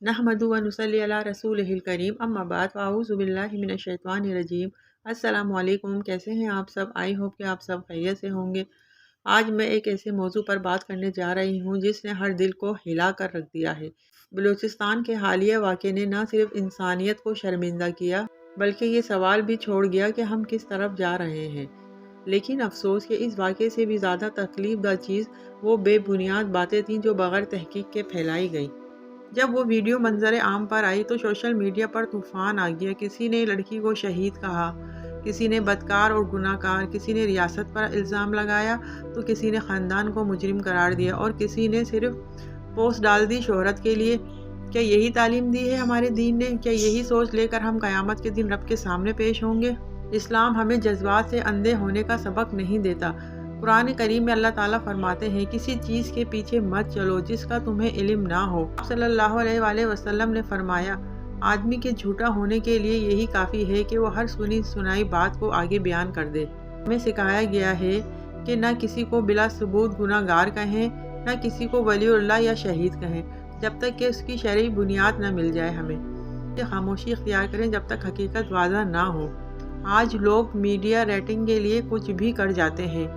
नहमदु व नुसल्ली अला रसूलिहिल करीम अम्मा बाद फ़अऊज़ु बिल्लाहि मिनश शैतानिर रजीम। अस्सलामु अलैकुम, कैसे हैं आप सब? आई होप कि आप सब खैरियत से होंगे। आज मैं एक ऐसे मौजू पर बात करने जा रही हूँ जिसने हर दिल को हिला कर रख दिया है। बलूचिस्तान के हालिया वाक़े ने न सिर्फ इंसानियत को शर्मिंदा किया बल्कि ये सवाल भी छोड़ गया कि हम किस तरफ जा रहे हैं। लेकिन अफसोस कि इस वाक़े से भी ज़्यादा तकलीफ दा चीज़ वो बेबुनियाद बातें थीं जो बग़ैर तहकीक के फैलाई गई। जब वो वीडियो मंजर आम पर आई तो सोशल मीडिया पर तूफान आ गया। किसी ने लड़की को शहीद कहा, किसी ने बदकार और गुनाहगार, किसी ने रियासत पर इल्ज़ाम लगाया तो किसी ने ख़ानदान को मुजरिम करार दिया और किसी ने सिर्फ पोस्ट डाल दी शोहरत के लिए। क्या यही तालीम दी है हमारे दीन ने? क्या यही सोच लेकर हम क़यामत के दिन रब के सामने पेश होंगे? इस्लाम हमें जज्बात से अंधे होने का सबक नहीं देता। कुरान करीम में अल्लाह ताला फरमाते हैं, किसी चीज़ के पीछे मत चलो जिसका तुम्हें इल्म ना हो। सल्लल्लाहु अलैहि वसल्लम ने फरमाया, आदमी के झूठा होने के लिए यही काफ़ी है कि वो हर सुनी सुनाई बात को आगे बयान कर दे। हमें सिखाया गया है कि न किसी को बिला सबूत गुनाहगार कहें, न किसी को वलीउल्लाह या शहीद कहें, जब तक कि उसकी शरई बुनियाद न मिल जाए। हमें खामोशी इख्तियार करें जब तक हकीकत वाज़ह ना हो। आज लोग मीडिया रेटिंग के लिए कुछ भी कर जाते हैं,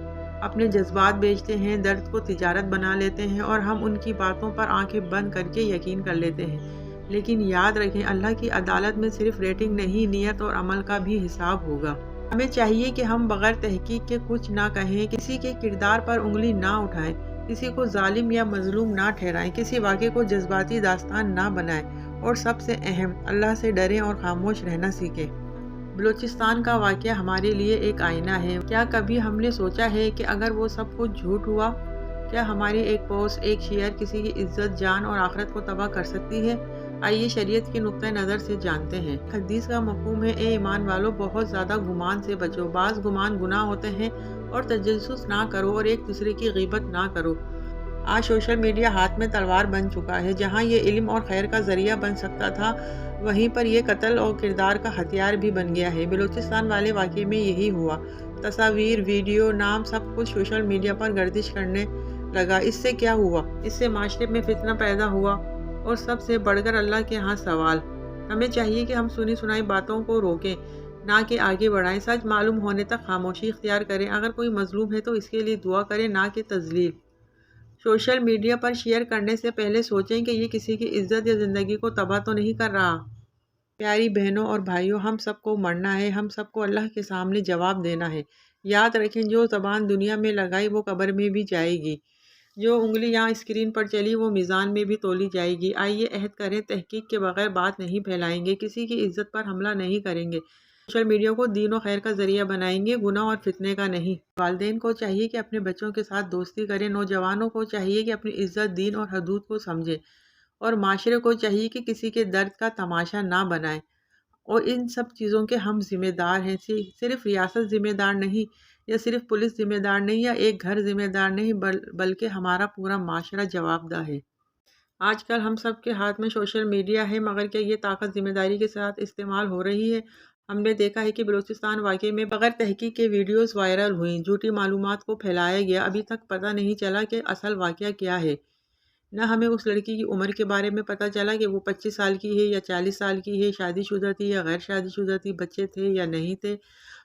अपने जज्बात बेचते हैं, दर्द को तिजारत बना लेते हैं और हम उनकी बातों पर आंखें बंद करके यकीन कर लेते हैं। लेकिन याद रखें, अल्लाह की अदालत में सिर्फ रेटिंग नहीं, नियत और अमल का भी हिसाब होगा। हमें चाहिए कि हम बगैर तहकीक के कुछ ना कहें, किसी के किरदार पर उंगली ना उठाएं, किसी को जालिम या मजलूम ना ठहराएं, किसी वाक़े को जज्बाती दास्तान ना बनाएं और सबसे अहम, अल्लाह से डरें और खामोश रहना सीखें। बलूचिस्तान का वाक़या हमारे लिए एक आईना है। क्या कभी हमने सोचा है कि अगर वो सब कुछ झूठ हुआ, क्या हमारी एक पोस्ट, एक शेयर किसी की इज्जत, जान और आखिरत को तबाह कर सकती है? आइए शरीयत के नुक्ते नज़र से जानते हैं। हदीस का मफ़हूम है, ए ईमान वालों, बहुत ज़्यादा गुमान से बचो। बाज़ गुमान गुनाह होते हैं और तजस्सुस ना करो और एक दूसरे की ग़ीबत ना करो। आज सोशल मीडिया हाथ में तलवार बन चुका है। जहाँ ये इल्म और खैर का ज़रिया बन सकता था, वहीं पर यह कत्ल और किरदार का हथियार भी बन गया है। बलूचिस्तान वाले वाक़े में यही हुआ। तस्वीर, वीडियो, नाम सब कुछ सोशल मीडिया पर गर्दिश करने लगा। इससे क्या हुआ? इससे माशरे में फितना पैदा हुआ और सबसे बढ़कर अल्लाह के यहाँ सवाल। हमें चाहिए कि हम सुनी सुनाई बातों को रोकें, ना कि आगे बढ़ाएं। सच मालूम होने तक खामोशी इख्तियार करें। अगर कोई मजलूम है तो इसके लिए दुआ करें, ना कि तज़लील। सोशल मीडिया पर शेयर करने से पहले सोचें कि ये किसी की इज्जत या ज़िंदगी को तबाह तो नहीं कर रहा। प्यारी बहनों और भाइयों, हम सबको मरना है, हम सबको अल्लाह के सामने जवाब देना है। याद रखें, जो ज़बान दुनिया में लगाई वो कब्र में भी जाएगी, जो उंगली यहाँ स्क्रीन पर चली वो मीज़ान में भी तोली जाएगी। आइए अहद करें, तहकीक के बगैर बात नहीं फैलाएंगे, किसी की इज्जत पर हमला नहीं करेंगे, सोशल मीडिया को दीन और खैर का ज़रिया बनाएंगे, गुनाह और फितने का नहीं। वालिदैन को चाहिए कि अपने बच्चों के साथ दोस्ती करें, नौजवानों को चाहिए कि अपनी इज्जत, दीन और हदूद को समझें और माशरे को चाहिए कि किसी के दर्द का तमाशा ना बनाएं। और इन सब चीज़ों के हम ज़िम्मेदार हैं। सिर्फ रियासत ज़िम्मेदार नहीं, या सिर्फ पुलिस ज़िम्मेदार नहीं, या एक घर ज़िम्मेदार नहीं, बल्कि हमारा पूरा माशरा जवाबदेह है। आजकल हम सब के हाथ में सोशल मीडिया है, मगर क्या ये ताकत ज़िम्मेदारी के साथ इस्तेमाल हो रही है? हमने देखा है कि बलूचिस्तान वाक़े में बगैर तहकीक के वीडियोस वायरल हुई, झूठी मालूमात को फैलाया गया। अभी तक पता नहीं चला कि असल वाक़या क्या है। न हमें उस लड़की की उम्र के बारे में पता चला कि वो 25 साल की है या 40 साल की है, शादीशुदा थी या गैर शादीशुदा थी, बच्चे थे या नहीं थे।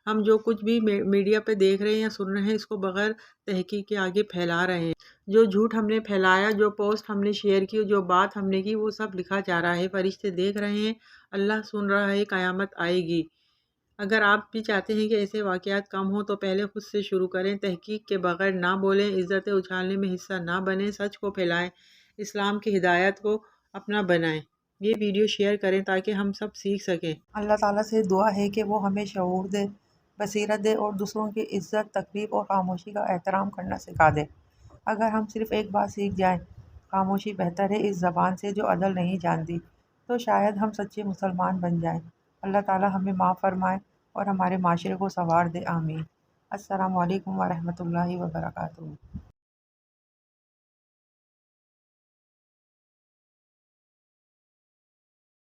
हम जो कुछ भी मीडिया पे देख रहे हैं या सुन रहे हैं, इसको बगैर तहकीक के आगे फैला रहे हैं। जो झूठ हमने फैलाया, जो पोस्ट हमने शेयर की, जो बात हमने की, वो सब लिखा जा रहा है। फरिश्ते देख रहे हैं, अल्लाह सुन रहा है, क़यामत आएगी। अगर आप भी चाहते हैं कि ऐसे वाक़यात कम हो तो पहले खुद से शुरू करें। तहकीक के बगैर ना बोलें, इज़्ज़तें उछालने में हिस्सा ना बनें, सच को फैलाएं, इस्लाम की हिदायत को अपना बनाएं। ये वीडियो शेयर करें ताकि हम सब सीख सकें। अल्लाह ताला से दुआ है कि वो हमें शऊर दे, बसीरत दे और दूसरों की इज़्ज़त, तकरीब और खामोशी का एहतराम करना सिखा दे। अगर हम सिर्फ़ एक बात सीख जाएं, खामोशी बेहतर है इस ज़बान से जो अदल नहीं जानती, तो शायद हम सच्चे मुसलमान बन जाएं। अल्लाह ताला हमें माफ़ फरमाए और हमारे माशरे को संवार दे। आमीन। अस्सलामु अलैकुम व रहमतुल्लाहि व बरकातुहू।